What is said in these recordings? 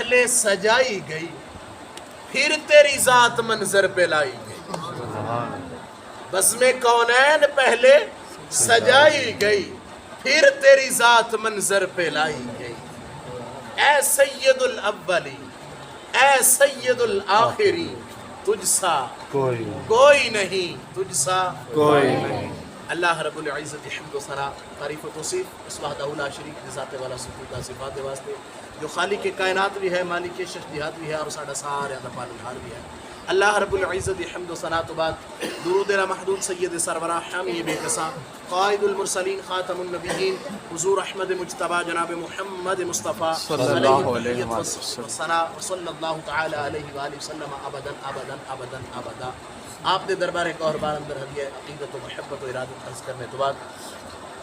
پہلے سجائی گئی پھر تیری ذات منظر پہ لائی گئی. بزم کونین پہلے سجائی گئی پھر تیری ذات منظر پہ لائی گئی. اے سید الاولی اے سید الآخری تجھ سا کوئی نہیں تجھ سا کوئی نہیں. اللہ رب العزت حمد و ثنا تعریف و توصیف اس وحدہ لا شریک ذات والا سبوتا صفات واسطے جو خالق کائنات بھی ہے مالک شخصیات بھی ہے اور ساڈا سارے دا پالنہار بھی ہے. اللہ رب العزت حمد و ثنا تو بعد درود محدود سید سرورہ حامی بے قصاں قائد المرسلین خاتم النبیین حضور احمد مجتبی جناب محمد مصطفیٰ صلی اللہ علیہ وسلم صلی اللہ تعالی علیہ وآلہ وسلم ابدا ابدا ابدا ابدا. آپ نے دربار قہربان اندر ہدیہ عقیدت و محبت و ارادت عرض کرنے تو بعد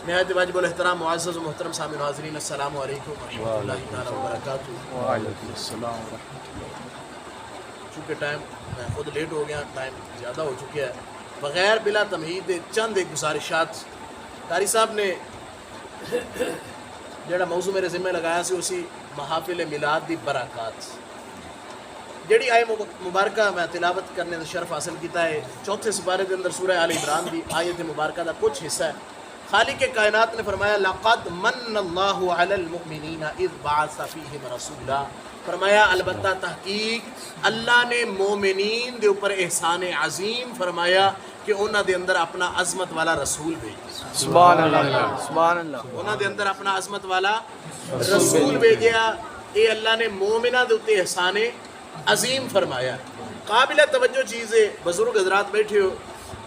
نہایت واجب الاحترام معزز و محترم سامعین حاضرین السلام علیکم ورحمۃ اللہ تعالی وبرکاتہ. وعلیکم السلام ورحمۃ اللہ. چونکہ ٹائم میں خود لیٹ ہو گیا, ٹائم زیادہ ہو چکا ہے, بغیر بلا تمہید چند ایک گزارشات قاری صاحب نے جڑا موضوع میرے ذمہ لگایا سی اسی محافل میلاد دی برکات جڑی آئے مبارکہ میں تلاوت کرنے دا شرف حاصل کیتا ہے. چوتھے سپارے دے اندر سورہ آل عمران دی آیت مبارکہ دا کچھ حصہ ہے. خالق کائنات نے فرمایا لقد من اللہ علی المؤمنین اذ بعث فیہم رسولا. فرمایا البتہ تحقیق اللہ نے مومنین دے اوپر احسان عظیم فرمایا کہ انہاں دے اندر اپنا عظمت والا رسول بھیجا. سبحان اللہ سبحان اللہ. انہاں دے اندر اپنا عظمت والا رسول بھیجا. اے اللہ نے مومنہ دے اوپر احسان عظیم فرمایا. قابل توجہ چیز ہے, بزرگ حضرات بیٹھے ہو,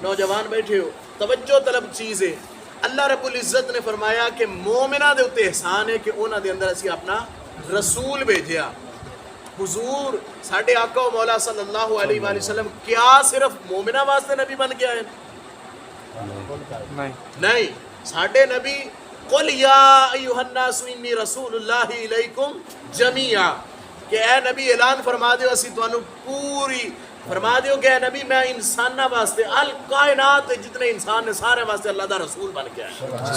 نوجوان بیٹھے ہو, توجہ طلب چیز ہے. اللہ رب العزت نے فرمایا کہ مومنہ دے اوپر احسان ہے کہ انہاں دے اندر اسی اپنا رسول بھیجیا. حضور ساڈے آقا و مولا صلی اللہ علیہ وآلہ وسلم کیا صرف مومنہ واسطے نبی بن کے آئے؟ نہیں, ساڈے نبی قل یا ایھا الناس انی رسول اللہ الیکم جمیعا کہ اے نبی اعلان فرما دیو اسی تانوں پوری فرما دیو کہ اے نبی میں انساناں واسطے الکائنات جتنے انسان نے سارے واسطے اللہ دا رسول بن کے آئے.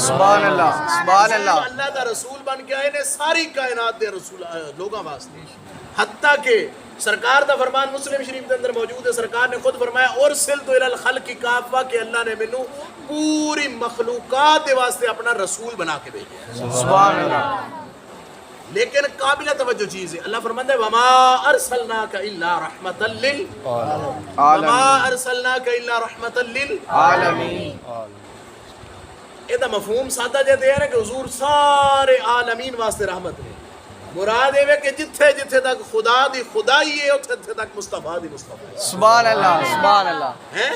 سبحان اللہ سبحان اللہ. اللہ دا رسول بن کے آئے نے ساری کائنات دے رسول لوگاں واسطے. حتیٰ کہ سرکار دا فرمان مسلم شریف دے اندر موجود ہے. سرکار نے خود فرمایا ارسلت الی الخلق کافہ کہ اللہ نے مینوں پوری مخلوقات دے واسطے اپنا رسول بنا کے بھیجا. سبحان اللہ. لیکن قابل توجہ چیز ہے, اللہ فرماتا ہے وما ارسلناک الا رحمتا وما ارسلناک الا رحمتا للعالمین. یہ دا مفہوم سادہ جے دے رہے کہ حضور سارے عالمین واسطے رحمت نے. مراد ہے کہ جتھے جتھے تک خدا دی خدائی ہے اتھے تک مصطفیٰ دی مصطفیٰ. سبحان اللہ سبحان اللہ. ہیں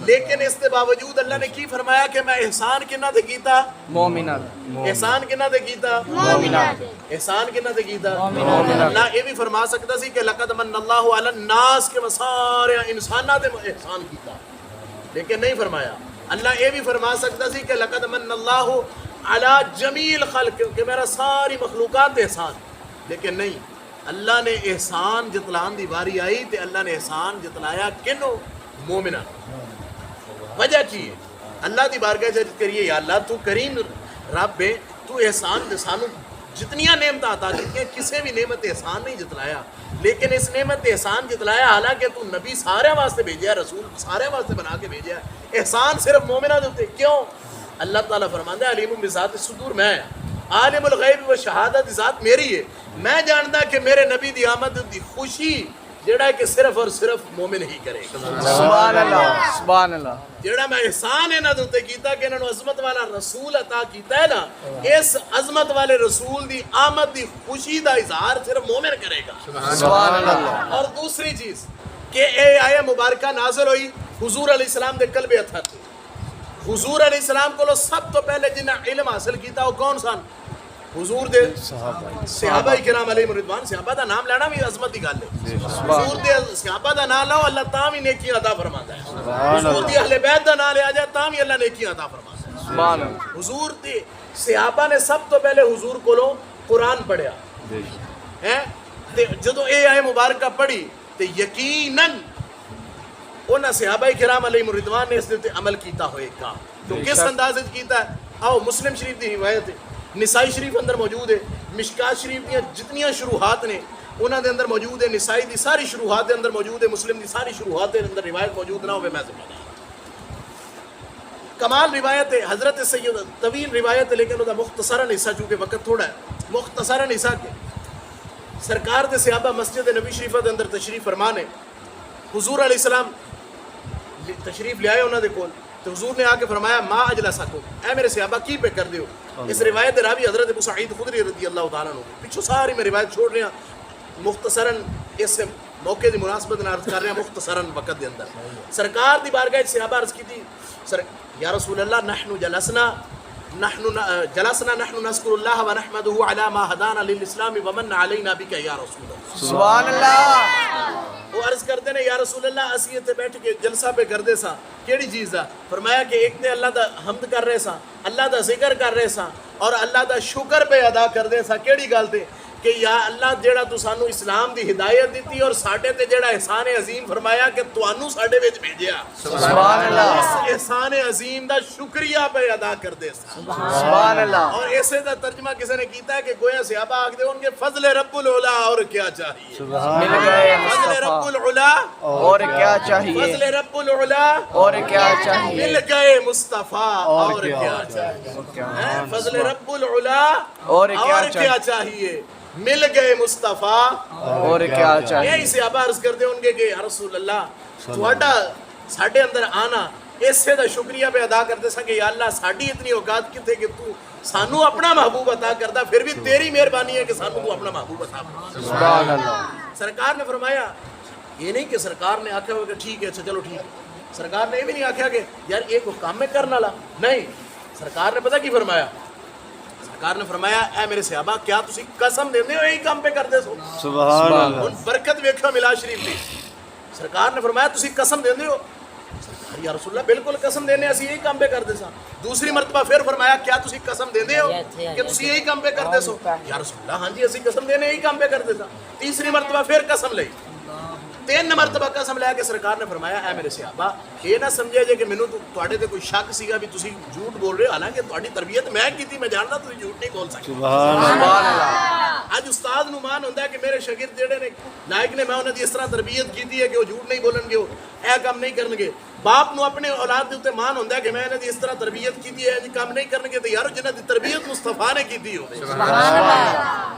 لیکن اس کے باوجود اللہ نے کی فرمایا کہ میں احسان کنہ تے کیتا مومنات. احسان کنہ تے کیتا مومنات. احسان کنہ تے کیتا مومنات. اللہ یہ بھی فرما سکتا سی کہ لقد من اللہ علی الناس کے سارے انساناں تے احسان کیتا, لیکن نہیں فرمایا. اللہ یہ بھی فرما سکتا سی کہ لقد من اللہ علی جمیع الخلق کہ میرا ساری مخلوقات احسان, لیکن نہیں. اللہ نے احسان جتلان دی باری آئی تے اللہ نے احسان جتلایا کنو مومنہ. وجہ کی ہے اللہ دی بارگاہ جت کریے یا اللہ تو کریم رب ہے, تو احسان دے سانو جتنیاں نعمتیں عطا کی ہیں کسے بھی نعمت احسان نہیں جتلایا, لیکن اس نعمت احسان جتلایا حالانکہ تو نبی سارے واسطے بھیجیا ہے, رسول سارے واسطے بنا کے بھیجیا ہے. احسان صرف مومنہ دے اوپر کیوں؟ اللہ تعالیٰ فرماتا ہے علیم بذات الصدور میں عالم الغیب و شہادت ذات میری ہے. میں جانتا کہ میرے نبی دی آمد دی خوشی جڑا ہے کہ صرف اور صرف مومن ہی کرے. سبحان اللہ سبحان اللہ. جڑا میں احسان ہے نا دوتے کیتا کہ انہوں نے عظمت والا رسول عطا کیتا ہے نا, اس عظمت والے رسول دی آمد دی خوشی دا اظہار صرف مومن کرے گا. سبحان اللہ. اور دوسری چیز کہ اے آیہ مبارکہ نازل ہوئی حضور علیہ السلام دے قلب اطہر تھے. حضور علیہ السلام کو سب تو پہلے جنہیں علم حاصل کیتا وہ کون سن؟ حضور دے صحابہ کرام علیہ رضوان. صحابہ دا نام لینا بھی عظمت دی گل ہے. حضور دے صحابہ دا نام لو اللہ تاں بھی نیکیاں عطا فرماتا ہے. حضور دی اہل بیت دا نام لیا جائے تاں بھی اللہ نیکیاں عطا فرماتا ہے. سبحان اللہ. حضور دے صحابہ نے سب تو پہلے حضور کو قرآن پڑھیا ہے. جدو اے آئے مبارکہ پڑھی تے یقیناً انہاں صحابہ کرام علیہ رضوان نے اس دے عمل کیتا ہوئے گا. تو کس انداز کیتا ہے؟ آؤ مسلم شریف دی روایت ہے, نسائی شریف اندر موجود ہے, مشکات شریف دیا جتنیاں شروحات نے انہاں دے اندر موجود ہے نسائی دی ساری شروحات دے اندر موجود ہے مسلم دی ساری شروحات دے اندر روایت موجود نہ ہوئے میں ذمہ دار کمال روایت ہے حضرت سید طویل روایت ہے لیکن وہ مختصراً حصہ چونکہ وقت تھوڑا ہے مختصراً حصہ کے سرکار دے صحابہ مسجد نبی شریفہ دے اندر تشریف فرمانے حضور علیہ السلام تشریف لے آئے انہوں دے کول تو حضور نے آ کے فرمایا ما اجلسکم اے میرے صحابہ کی پہ کر دیو اس روایت راوی حضرت ابو سعید خدری رضی اللہ تعالیٰ عنہ پچھو ساری میں روایت چھوڑ رہے ہیں مختصراً اس موقع دی مناسبت نہ عرض کر رہے ہیں مختصراً وقت دے اندر سرکار دی بارگاہ صحابہ عرض کی تھی یا رسول اللہ نحن جلسنا نحن نذکر اللہ ونحمدہ علی ما ہدانا للاسلام ومن علینا بک یا رسول اللہ سبحان اللہ وہ عرض کرتے ہیں یا رسول اللہ اسی تے بیٹھ کے جلسہ پہ کر دے سا کیڑی چیز دا فرمایا کہ ایک تے اللہ دا حمد کر رہے سا اللہ دا ذکر کر رہے سا اور اللہ دا شکر پہ ادا کر دے سا کیڑی گل تے کہ یا اللہ جیڑا تو سانو اسلام دی ہدایت دیتی اور ساڈے تے جیڑا احسان عظیم فرمایا کہ توانو ساڈے وچ بھیجیا سبحان اللہ اس احسان عظیم دا شکریہ پہ ادا کر دے سا سبحان اللہ اور ایسے دا ترجمہ کسی نے کیتا ہے کہ گویا صحابہ آکھ دے ان کے فضل رب العلا اور کیا چاہیے مل گئے فضل رب العلا اور کیا چاہیے فضل رب العلا اور کیا چاہیے مل گئے مصطفیٰ اور کیا چاہیے فضل رب العلا اور کیا چاہیے مل گئے مصطفیٰ اور کیا چاہیے یہی صحابہ عرض کرتے ان کے کہ یا رسول اللہ تھوڑا ساڑھے اندر آنا اس سے دا شکریہ پہ ادا کرتے سا کہ یا اللہ ساڑھی اتنی اوقات کی تھے کہ تو سانو اپنا محبوب عطا کرتا پھر بھی تیری مہربانی ہے کہ سانو تو اپنا محبوب عطا کرتا سبحان اللہ سرکار نے فرمایا یہ نہیں کہ سرکار نے آکھا ہوا کہ ٹھیک ہے اچھا چلو ٹھیک ہے سرکار نے یہ بھی نہیں آکھا کہ یار ایک کام میں کرنا لا نہیں سرکار نے پتہ کی فرمایا سرکار نے فرمایا اے میرے صحابہ کیا تسی قسم دیندے ہو یہی کام پہ کر دے سو سبحان اللہ ان برکت ویکھو ملا شریف دی سرکار نے فرمایا تسی قسم دیندے ہو سرکار یا رسول اللہ بالکل قسم دینے اسی یہی کام پہ کر دے سا دوسری مرتبہ پھر فرمایا کیا تسی قسم دیندے ہو کہ تسی یہی کام پہ کر دے سو یا رسول اللہ ہاں جی اسی قسم دینے یہی کام پہ کر دے سا تیسری مرتبہ پھر قسم لئی تین مرتبہ قسم لیا کہ سرکار نے فرمایا اے میرے صحابہ یہ نہ سمجھے جے کہ مینوں تواڈے تے کوئی شک سیگا بھی تسی جھوٹ بول رہے ہو حالانکہ تواڈی تربیت میں کیتی میں جاندا تسی جھوٹ نہیں بول سکتے سبحان اللہ اج استاد نو مان ہوندا ہے کہ میرے شاگرد جڑے نے لائق نے میں انہاں دی اس طرح تربیت کیتی ہے کہ وہ جھوٹ نہیں بولن گے اے کام نہیں کرن گے باپ نو اپنے اولاد دے اوتے مان ہوندا ہے کہ میں انہاں دی اس طرح تربیت کیتی ہے کام نہیں کرن گے تے یارو جنہاں دی تربیت مصطفیٰ نے کیتی ہو سبحان اللہ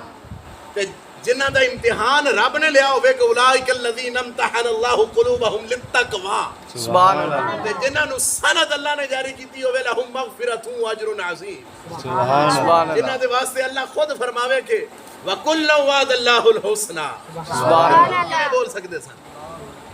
تے جنہ دا امتحان رب نے لیا ہوئے کہ اولئک الذین امتحن اللہ قلوبہم للتقوی سبحان اللہ تے جنہ نو سند اللہ نے جاری کیتی ہوئے لہم مغفرۃ و اجر عظیم سبحان جنہ اللہ دے واسطے اللہ خود فرماوے کہ وَكُلًّا وَعَدَ اللَّهُ الْحُسْنَى سبحان اللہ کیا بول سکتے سن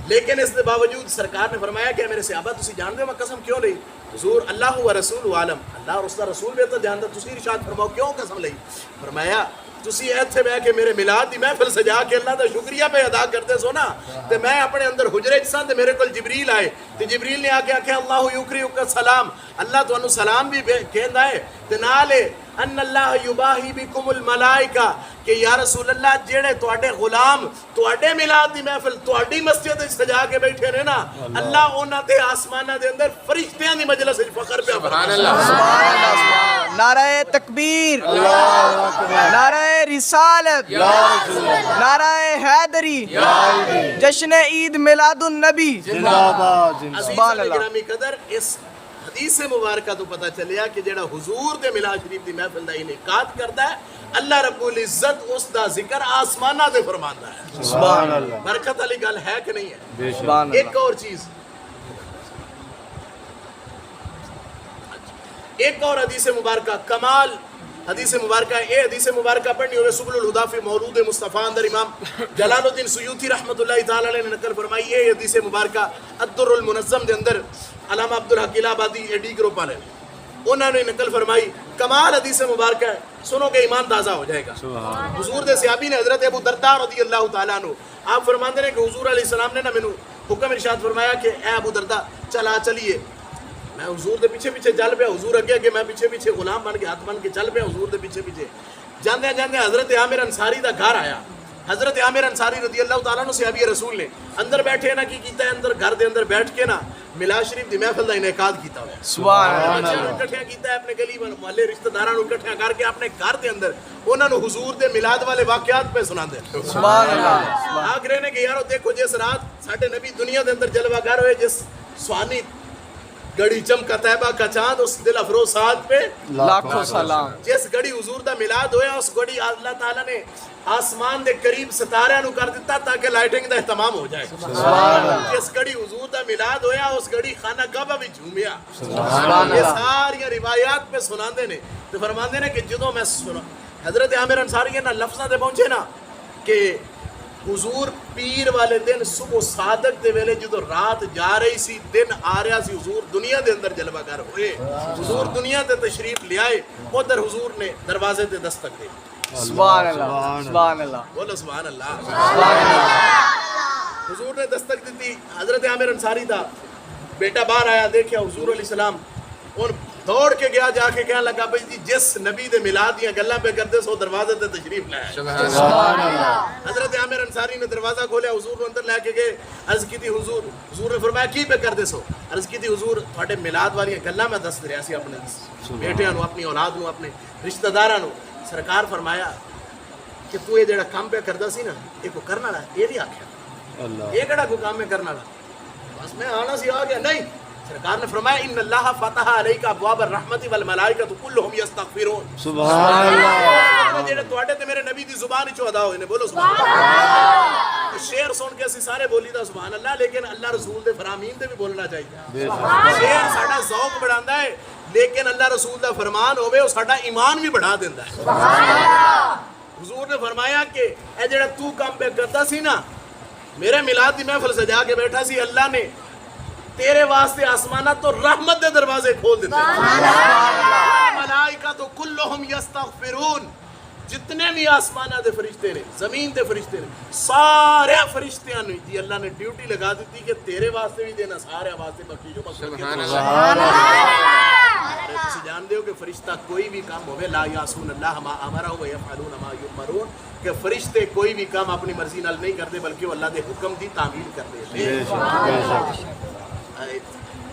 لیکن اس کے باوجود سرکار نے فرمایا کہ میرے صحابہ تسی جانتے ہو میں قسم کیوں لئی حضور اللہ و رسول عالم اللہ اور اس کا رسول بہتر جانتا تسی ارشاد فرماؤ کیوں قسم لئی فرمایا تسی ایتھے بہ کے میرے میلاد دی محفل سجا کے اللہ دا شکریہ پہ ادا کرتے سو نا تے میں اپنے اندر حجرے وچ ساں تے میرے کول جبریل آئے تے جبریل نے آ کے آکھیا اللہ یکریک سلام اللہ تانوں سلام بھی کہندا ہے تے نال ان اللہ یباہی بکم الملائکہ کہ یا رسول اللہ جڑے تواڈے غلام تواڈے میلاد دی محفل تواڈی مسجد وچ سجا کے بیٹھے نے نا اللہ انہاں تے آسماناں دے اندر فرشتیاں دی مجلس وچ فخر پہ سبحان اللہ سبحان اللہ نعرہ تکبیر نعرہ رسالت نعرہ حیدری جشن عید میلاد النبی زندہ باد سبحان اللہ گرامی قدر اس حدیث مبارکہ تو پتہ چلیا کہ جڑا حضور دے میلاد شریف دی محفل دا انعقاد کردا ہے اللہ رب العزت اس دا ذکر آسمانہ دے فرماندا ہے سبحان اللہ برکت والی گل ہے کہ نہیں ہے سبحان ایک اللہ اور چیز ایک اور حدیث مبارکہ کمال حدیث مبارکہ حدیث مبارکہ پڑھنی ہوئے سبل الہدا فی مولود مصطفیٰ اندر امام جلال الدین سیوطی رحمۃ اللہ تعالی علیہ نے نقل فرمائی یہ حدیث مبارکہ الدر المنظم دے اندر علامہ عبدالحق آبادی ایڈی گروپ والے انہوں نے نقل فرمائی کمال حدیث مبارکہ ہے سنو کہ ایمان تازہ ہو جائے گا حضور دے صحابی نے حضرت ابو درداء رضی اللہ تعالیٰ عنہ آپ فرماندے ہیں کہ حضور علیہ السلام نے نا مینوں حکم ارشاد فرمایا کہ اے ابو درداء چلیے میں حضور دے پیچھے پیچھے چل پیا حضور اگے اگے میں پیچھے پیچھے غلام بن کے ہاتھ بن کے چل پیا حضور دے پیچھے پیچھے جاندے جاندے حضرت عامر انصاری دا گھر آیا حضرت عامر انصاری رضی اللہ تعالیٰ عنہ صحابی رسول نے اندر بیٹھے نا کی کیتا ہے اندر گھر دے اندر بیٹھ کے نا میلاد شریف دی محفل دا انعقاد کیتا ہوا ہے. سبحان اللہ. بچیاں نوں اکٹھیاں کیتا ہے اپنے گلی محلے رشتہ داراں نوں اکٹھیاں کر کے اپنے گھر دے اندر انہاں نوں حضور دے میلاد والے واقعات پہ سناندے. سبحان اللہ. آگرے نے کہ یارو دیکھو جس رات ساڈے نبی دنیا دے اندر جلوہ گر ہوئے, جس سوانی گڑی چمکا طیبہ کا چاند اس دل افروز ساتھ پہ لاکھوں سلام. جس گڑی حضور دا میلاد ہویا اس گڑی اللہ تعالیٰ نے آسمان دے قریب ستارے نو کر دیتا تاکہ لائٹنگ دا اہتمام ہو جائے. جس گڑی حضور دا میلاد ہویا اس گڑی خانہ کعبہ بھی جھومیا. یہ ساری روایات پہ سناندے نے تو فرماندے نے کہ جدوں میں سنا حضرت عامر انصاری نا لفظاں دے پہنچے نا کہ حضور پیر والے دن صبح صادق دے ویلے جدو رات جا رہی سی دن آ رہا سی حضور دنیا دے اندر جلوہ گر ہوئے, حضور دنیا دے تشریف لے آئے, ادھر حضور نے دروازے تے دستک دے. سبحان اللہ. سبحان اللہ. بولو سبحان اللہ. سبحان اللہ. حضور نے دستک دیتی. حضرت عامر انصاری دا بیٹا باہر آیا, دیکھیا حضور علیہ السلام, اور دوڑ کے گیا جا کے کہنے لگا بھائی جی جس نبی دے میلاد دیاں گلاں پہ کردے سو دروازے تے تشریف لے آئے. سبحان اللہ. حضرت عامر انصاری نے دروازہ کھولیا, حضور کو اندر لے کے گئے, عرض کی تھی حضور نے فرمایا کی پہ کردے سو؟ عرض کی تھی حضور تھوڑے میلاد والی گلاں میں دس رہا سی اپنے بیٹیاں نو, اپنی اولاد نو, اپنے رشتہ داراں نو. سرکار فرمایا کہ تو یہ جڑا کام پہ کردا سی نا یہ کو کرنا والا, یہ بھی آکھیا اللہ. یہ کیڑا کو کام میں کرنا والا, بس میں آنا سی آ گیا. نہیں, سرکار نے فرمایا ان اللہ فتح علیک ابواب الرحمت والملائکۃ کلھم یستغفرون. سبحان اللہ. جڑے تواڈے تے میرے نبی دی زبان وچوں ادا ہوئے نے, بولو سبحان اللہ. شعر سن کے اسی سارے بولی دا سبحان اللہ, لیکن اللہ رسول دے فرامین تے بھی بولنا چاہیے. شعر ساڈا ذوق بڑھاندا ہے, لیکن اللہ رسول دا فرمان ہوے او ساڈا ایمان بھی بڑھا دیندا ہے. حضور نے فرمایا کہ اے جڑا تو کام پہ کردا سی نا, میرے میلاد دی محفل سجا کے بیٹھا سی, اللہ نے تیرے واسطے آسمانات تو رحمت دے دروازے کھول دیتے ہیں. ملائکہ تو کلہم یستغفرون, جتنے بھی آسمانات دے فرشتے نے, زمین دے فرشتے نے, سارے فرشتیاں نے جی اللہ نے ڈیوٹی لگا دیتی کہ تیرے واسطے بھی دینا, سارے واسطے بخشی جو تسی جان ہو کہ فرشتہ کوئی بھی کام ہوئے لا یاسون اللہ ما امرہ و یفعلون ما یؤمرون, کہ فرشتے کوئی بھی کام اپنی مرضی نال نہیں کرتے بلکہ وہ اللہ دے حکم دی تعمیل کرتے ہیں.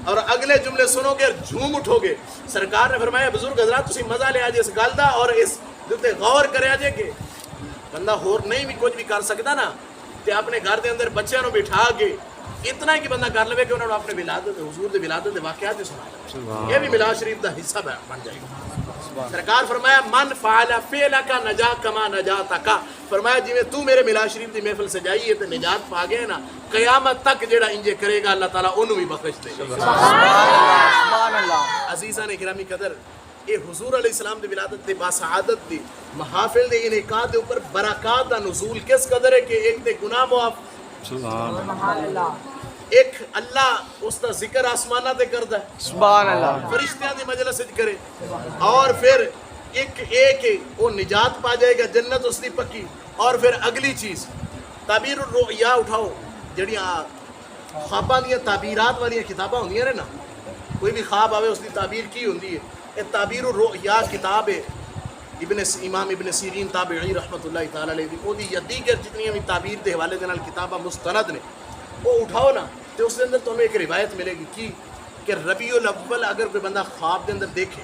اور اگلے جملے سنو گے جھوم اٹھو گے. سرکار نے فرمایا بزرگ حضرات تسی مزہ لے آجے اس گل دا, اور اس تے غور کرے آجے کہ بندہ ہور نہیں بھی کچھ بھی کر سکتا نا, تے اپنے گھر دے اندر بچیاں نو بٹھا کے اتنا ہی کہ بندہ کر لے کہ انہوں نے اپنے ولادت حضور دے ولادت دے واقعات سنا, یہ بھی میلاد شریف دا حصہ بن جائے گا. سرکار فرمایا من فعل فعلک نجا کما نجاتک, فرمایا جی میں تو میرے میلاد شریف دی محفل سجائی ہے تے نجات پا گئے نا, قیامت تک جڑا انجے کرے گا اللہ تعالیٰ انہوں بھی بخش دے گا. سبحان اللہ. عزیزان گرامی قدر, اے حضور علیہ السلام دی ولادت دی باسعادت دی محافل دے انعقاد دے اوپر برکات دا نزول کس قدر ہے کہ ایک تے گناہ معاف, سبحان اللہ. ایک اللہ اس دا ذکر آسمانہ تے کردا ہے, سبحان اللہ. فرشتیاں دی مجلس وچ کرے, اور پھر ایک وہ نجات پا جائے گا, جنت اس دی پکی. اور پھر اگلی چیز تعبیر الرؤیا اٹھاؤ, جڑیاں خواباں دیاں تعبیرات والیاں کتاباں ہوندیاں نے نا, کوئی بھی خواب آوے اس دی تعبیر کی ہوندی ہے. یہ تعبیر الرؤیا کتاب ہے امام ابن سیرین تابعی رحمۃ اللہ تعالی علیہ دی, او دی دیگر جتنی بھی تعبیر دے حوالے دے نال کتاباں مستند نے, وہ اٹھاؤ نا تو اس کے اندر تمہیں ایک روایت ملے گی کی کہ ربیع الاول اگر کوئی بندہ خواب دے اندر دیکھے,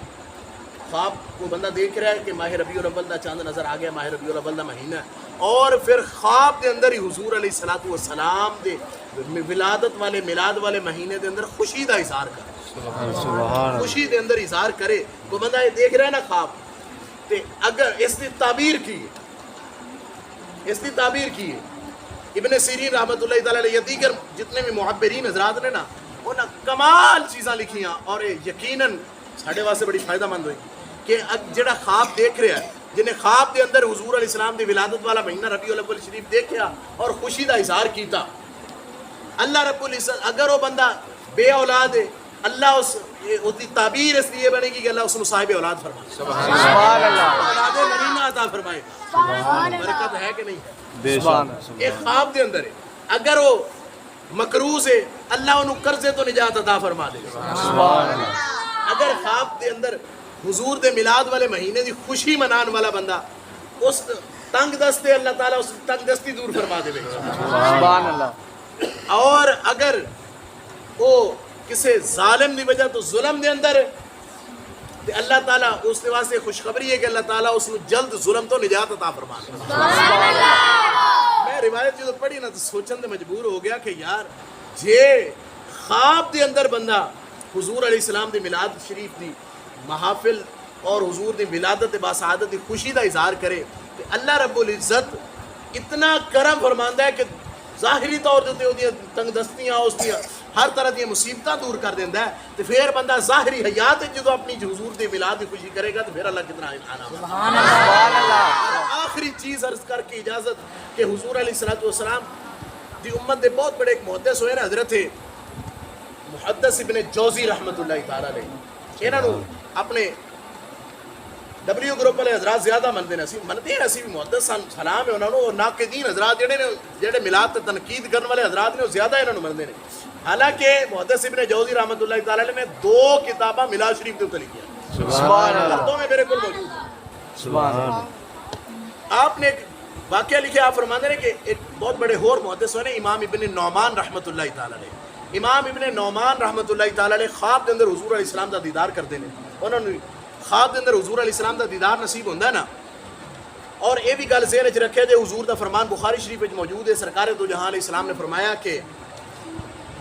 خواب کوئی بندہ دیکھ رہا ہے کہ ماہ ربیع الاول دا چاند نظر آ گیا, ماہ ربیع الاول دا مہینہ ہے, اور پھر خواب دے اندر ہی حضور علیہ الصلوۃ والسلام دے ولادت والے میلاد والے مہینے دے اندر خوشی دا اظہار کرے, خوشی دے اندر اظہار کرے. کوئی بندہ یہ دیکھ رہا ہے نا خواب, تے اگر اس دی تعبیر کی ہے, اس دی تعبیر کی ہے ابن سیرین رحمۃ اللہ تعالی علیہ, دیگر جتنے بھی معبرین حضرات نے نا انہاں کمال چیزاں لکھیاں, اور یقیناً ساڈے واسطے بڑی فائدہ مند ہوئی کہ جڑا خواب دیکھ رہا ہے, جنہیں خواب دے اندر حضور علیہ السلام دی ولادت والا مہینہ ربیع الاول شریف دیکھیا اور خوشی دا اظہار کیتا, اللہ رب العزت اگر وہ بندہ بے اولاد ہے, اللہ اس دی تعبیر اس لیے بنے گی کہ اللہ اس کو صاحب اولاد فرمائے, سبحان اللہ. اولاد نرینہ عطا فرمائے. برکت ہے کہ نہیں ہے؟ سبحان ایک خواب دے اندر ہے, اگر وہ مقروض ہے اللہ انہوں قرضے تو نجات عطا فرما دے. سبحان اللہ. اگر خواب دے اندر حضور دے میلاد والے مہینے دی خوشی منان والا بندہ اس تنگ دست ہے اللہ تعالیٰ اس تنگ دستی دور فرما دے. سبحان اللہ. اور اگر وہ کسی ظالم دی وجہ تو ظلم دے اندر تے اللہ تعالیٰ اس کے واسطے خوشخبری ہے کہ اللہ تعالیٰ اس کو جلد ظلم تو نجات عطا فرما دے. میں روایت جو پڑھی نا تو سوچن دے مجبور ہو گیا کہ یار جے خواب دے اندر بندہ حضور علیہ السلام دی میلاد شریف دی محافل اور حضور دی ولادت باسعادت دی خوشی دا اظہار کرے کہ اللہ رب العزت اتنا کرم فرماندا ہے کہ ظاہری طور تے تنگ دستیاں اس دی ہر طرح دی مصیبتاں دور کر دیندا ہے. تے پھر بندہ ظاہری حیات جدو اپنی حضور دی میلاد دی خوشی کرے گا تو پھر اللہ کتنا انعام. سبحان اللہ. آخری چیز عرض کر کے اجازت کہ حضور علیہ الصلوۃ والسلام دی امت دے بہت بڑے ایک محدث ہوئے نا حضرت محدث ابن جوزی رحمت اللہ تعالی علیہ. انہاں نو اپنے ڈبلیو گروپ والے حضرات زیادہ منتے ہیں. اسی منتے ہیں اسی بھی محدث سلام ہے انہوں نے. اور ناقدین حضرات جڑے میلاد تے تنقید کرنے والے حضرات نے وہ زیادہ انہوں نے منتے ہیں. حالانکہ محدث ابن جوزی رحمت اللہ تعالی علیہ نے 2 کتاباں میلاد شریف کے اوپر لکھی ہیں. سبحان اللہ. دو میں میرے کو موجود ہیں. سبحان اللہ. آپ نے ایک واقعہ لکھا. آپ فرماتے ہیں کہ ایک بہت بڑے اور محدث ہوئے امام ابن نعمان رحمت اللہ تعالی علیہ. امام ابن نعمان رحمت اللہ تعالی علیہ خواب دے اندر حضور علیہ السلام دا دیدار کرتے ہیں. انہوں نے خواب دے اندر حضور علیہ السلام دا دیدار نصیب ہوندا ہے نا. اور یہ بھی گل ذہن وچ رکھے جے حضور دا فرمان بخاری شریف وچ موجود ہے. سرکار دو جہاں علیہ السلام نے فرمایا کہ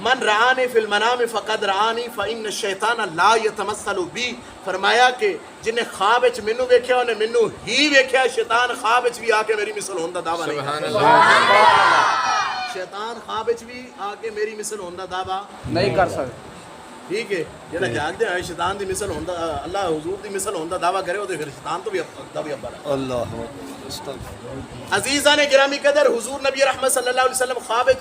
من رآنی فی المنام فقد رآنی فإن الشیطان لا یتمثل بی. فرمایا کہ جن نے خواب وچ مینوں ویکھیا انہیں مینوں ہی ویکھیا. شیطان خواب وچ بھی آ کے میری مثل ہون دا دعویٰ نہیں کرتا. شیطان خواب وچ بھی آ کے میری مثل ہون دا دعویٰ نہیں کر سکتے. ٹھیک ہے. جڑا جاگدے ہیں شیطان دی مثل ہوندا اللہ حضور دی مثل ہوندا دعویٰ کرے او تے پھر شیطان تو بھی ابا اللہ عزیزان گرامی قدر حضور نبی رحمت صلی اللہ علیہ وسلم خواب وچ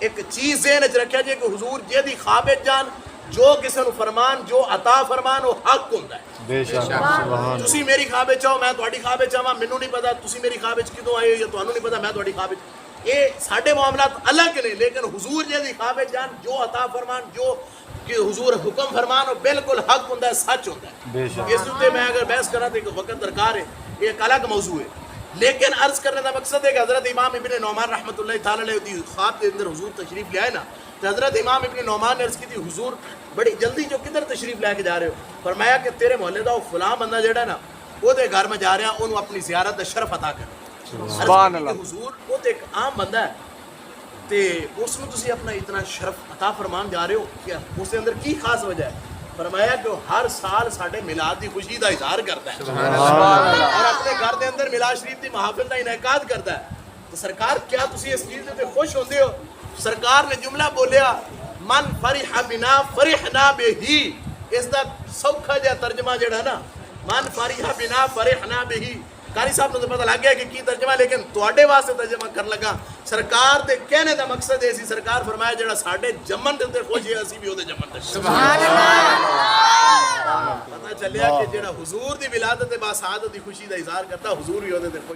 ایک چیز ذہن وچ رکھیا جے کہ حضور جے خواب وچ جان جو کسی نو فرمان جو عطا فرمان وہ حق ہوندا ہے. بے شک. سبحان تسی میری خواب وچ آؤ میں تہاڈی خواب وچ آواں مینوں نہیں پتہ تسی میری خواب وچ کدوں آئے ہو یا تانوں نہیں پتہ میں تہاڈی خواب وچ. یہ ساڈے معاملات الگ نے لیکن حضور جی خواب جان جو عطا فرمان جو کہ حضور حکم فرمان وہ بالکل حق ہوندا ہے سچ ہوندا ہے. بے شک. اس تے میں اگر بحث کراں تو ایک وقت درکار ہے. یہ ایک الگ موضوع ہے. لیکن عرض کرنے کا مقصد ہے کہ حضرت امام ابن نعمان رحمۃ اللہ تعالی علیہ دی خواب کے اندر حضور تشریف لے آئے نا. تو حضرت امام ابن نعمان نے عرض کی تھی حضور بڑی جلدی جو کدھر تشریف لے کے جا رہے ہو. فرمایا کہ تیرے محلے دا وہ فلاں بندہ جڑا نا وہ دے گھر میں جا رہا انہوں اپنی زیارت دا شرف عطا کر. سبحان اللہ. حضور وہ تو ایک عام بندہ ہے تے اس میں تسی اپنا اتنا شرف عطا فرمان جا رہے ہو کیا اس کے اندر کی خاص وجہ ہے. فرمایا کہ ہر سال ساڈے میلاد دی خوشی دا اظہار کرتا ہے اور اپنے گھر دے اندر میلاد شریف دی محافل دا انعقاد کرتا ہے. تو سرکار کیا تسی اس چیز تے خوش ہوندے ہو. سرکار نے جملہ بولیا من فرح بنا فرحنا بہی. اس دا سوکھا جہا ترجمہ جڑا نا من فرح بنا فرحنا بہی. قاری صاحب نے تو پتہ لگ گیا کہ کی ترجمہ لیکن تواڈے واسطے ترجمہ کر لگا. سرکار دے کہنے دا مقصد ہے سی سرکار فرمایا جڑا ساڈے جمن دے تے خوش ہے اسی بھی اودے جمن تے. سبحان اللہ. پتہ چلیا کہ جڑا حضور دی ولادت با سعادت دی خوشی دا اظہار کرتا حضور بھی اودے تے خوش